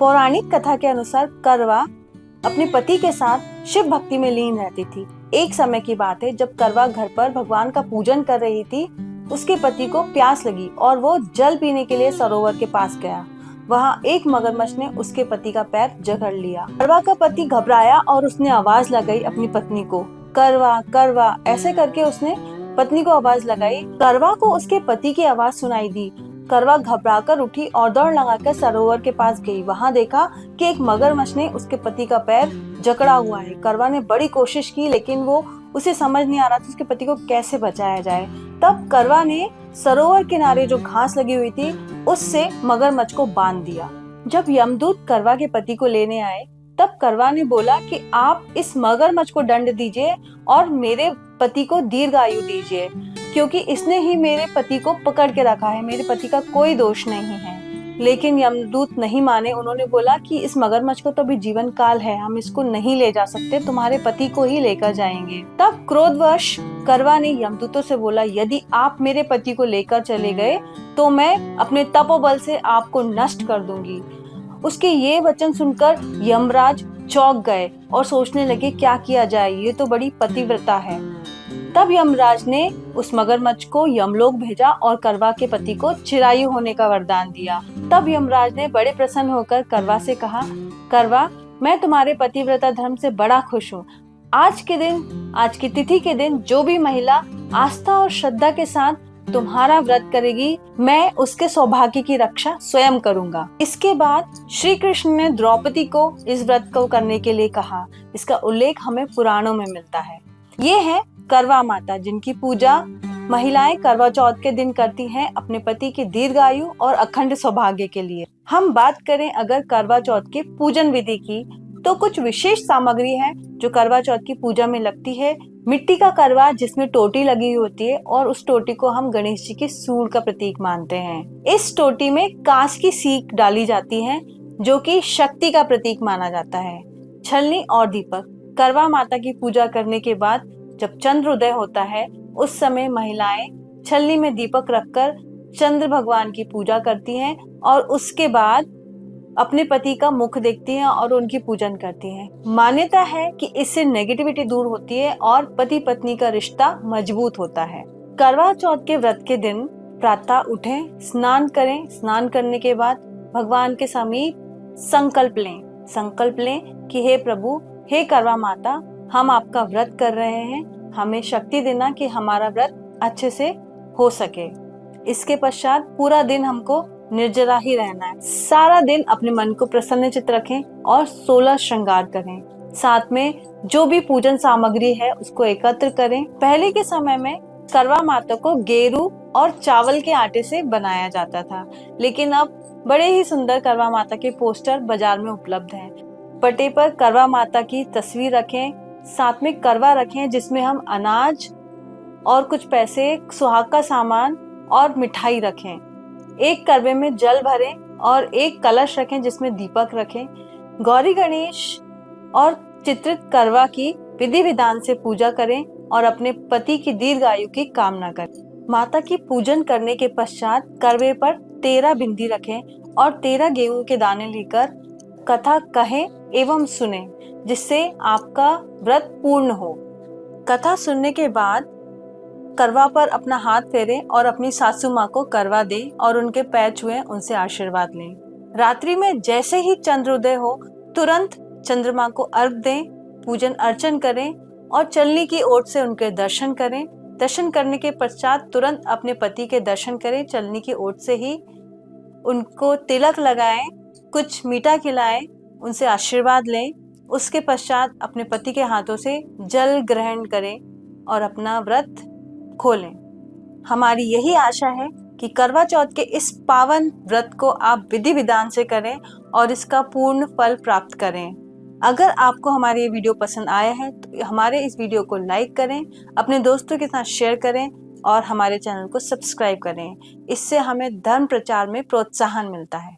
पौराणिक कथा के अनुसार करवा अपने पति के साथ शिव भक्ति में लीन रहती थी। एक समय की बात है जब करवा घर पर भगवान का पूजन कर रही थी, उसके पति को प्यास लगी और वो जल पीने के लिए सरोवर के पास गया। वहां एक मगरमच्छ ने उसके पति का पैर जकड़ लिया। करवा का पति घबराया और उसने आवाज लगाई अपनी पत्नी को, करवा करवा ऐसे करके उसने पत्नी को आवाज लगाई। करवा को उसके पति की आवाज सुनाई दी। करवा घबराकर उठी और दौड़ लगाकर सरोवर के पास गई। वहां देखा कि एक मगरमच्छ ने उसके पति का पैर जकड़ा हुआ है। करवा ने बड़ी कोशिश की लेकिन वो उसे समझ नहीं आ रहा था उसके पति को कैसे बचाया जाए। तब करवा ने सरोवर किनारे जो घास लगी हुई थी उससे मगरमच्छ को बांध दिया। जब यमदूत करवा के पति को लेने आए तब करवा ने बोला कि आप इस मगरमच्छ को दंड दीजिए और मेरे पति को दीर्घायु दीजिए, क्योंकि इसने ही मेरे पति को पकड़ के रखा है, मेरे पति का कोई दोष नहीं है। लेकिन यमदूत नहीं माने। उन्होंने बोला कि इस मगरमच्छ को तो अभी जीवन काल है, हम इसको नहीं ले जा सकते, तुम्हारे पति को ही लेकर जाएंगे। तब क्रोधवश करवा ने यमदूतों से बोला, यदि आप मेरे पति को लेकर चले गए तो मैं अपने तपोबल से आपको नष्ट कर दूंगी। उसके ये वचन सुनकर यमराज चौंक गए और सोचने लगे क्या किया जाए, ये तो बड़ी पतिव्रता है। तब यमराज ने उस मगरमच्छ को यमलोक भेजा और करवा के पति को चिरायु होने का वरदान दिया। तब यमराज ने बड़े प्रसन्न होकर करवा से कहा, करवा मैं तुम्हारे पतिव्रता धर्म से बड़ा खुश हूँ। आज की तिथि के दिन जो भी महिला आस्था और श्रद्धा के साथ तुम्हारा व्रत करेगी, मैं उसके सौभाग्य की रक्षा स्वयं करूंगा। इसके बाद श्री कृष्ण ने द्रौपदी को इस व्रत को करने के लिए कहा। इसका उल्लेख हमें पुराणों में मिलता है। ये है करवा माता, जिनकी पूजा महिलाएं करवा चौथ के दिन करती हैं अपने पति की दीर्घायु और अखंड सौभाग्य के लिए। हम बात करें अगर करवा चौथ के पूजन विधि की, तो कुछ विशेष सामग्री है जो करवा चौथ की पूजा में लगती है। मिट्टी का करवा जिसमें टोटी लगी हुई होती है और उस टोटी को हम गणेश जी के सूंड का प्रतीक मानते हैं। इस टोटी में कांच की सीख डाली जाती है जो कि शक्ति का प्रतीक माना जाता है। छलनी और दीपक। करवा माता की पूजा करने के बाद जब चंद्रोदय होता है उस समय महिलाएं छलनी में दीपक रखकर चंद्र भगवान की पूजा करती हैं और उसके बाद अपने पति का मुख देखती हैं और उनकी पूजन करती हैं। मान्यता है कि इससे नेगेटिविटी दूर होती है और पति पत्नी का रिश्ता मजबूत होता है। करवा चौथ के व्रत के दिन प्रातः उठें, स्नान करें। स्नान करने के बाद भगवान के समीप संकल्प लें कि हे प्रभु, हे करवा माता, हम आपका व्रत कर रहे हैं, हमें शक्ति देना कि हमारा व्रत अच्छे से हो सके। इसके पश्चात पूरा दिन हमको निर्जरा ही रहना है। सारा दिन अपने मन को प्रसन्नचित्त रखें और 16 श्रृंगार करें। साथ में जो भी पूजन सामग्री है उसको एकत्र करें। पहले के समय में करवा माता को गेरू और चावल के आटे से बनाया जाता था, लेकिन अब बड़े ही सुंदर करवा माता के पोस्टर बाजार में उपलब्ध हैं। पटे पर करवा माता की तस्वीर रखें, साथ में करवा रखें जिसमें हम अनाज और कुछ पैसे, सुहाग का सामान और मिठाई रखें। एक करवे में जल भरें और एक कलश रखें जिसमें दीपक रखें। गौरी गणेश और चित्रित करवा की विधि विधान से पूजा करें और अपने पति की दीर्घायु की कामना करें। माता की पूजन करने के पश्चात करवे पर 13 बिंदी रखें और 13 गेहूं के दाने लेकर कथा कहें एवं सुने, जिससे आपका व्रत पूर्ण हो। कथा सुनने के बाद करवा पर अपना हाथ फेरें और अपनी सासू माँ को करवा दें और उनके पैर छुएं, उनसे आशीर्वाद लें। रात्रि में जैसे ही चंद्रोदय हो तुरंत चंद्रमा को अर्घ दें, पूजन अर्चन करें और चलनी की ओट से उनके दर्शन करें। दर्शन करने के पश्चात तुरंत अपने पति के दर्शन करें। चलनी की ओट से ही उनको तिलक लगाएं, कुछ मीठा खिलाएं, उनसे आशीर्वाद लें। उसके पश्चात अपने पति के हाथों से जल ग्रहण करें और अपना व्रत खोलें। हमारी यही आशा है कि करवा चौथ के इस पावन व्रत को आप विधि विधान से करें और इसका पूर्ण फल प्राप्त करें। अगर आपको हमारे ये वीडियो पसंद आया है तो हमारे इस वीडियो को लाइक करें, अपने दोस्तों के साथ शेयर करें और हमारे चैनल को सब्सक्राइब करें। इससे हमें धर्म प्रचार में प्रोत्साहन मिलता है।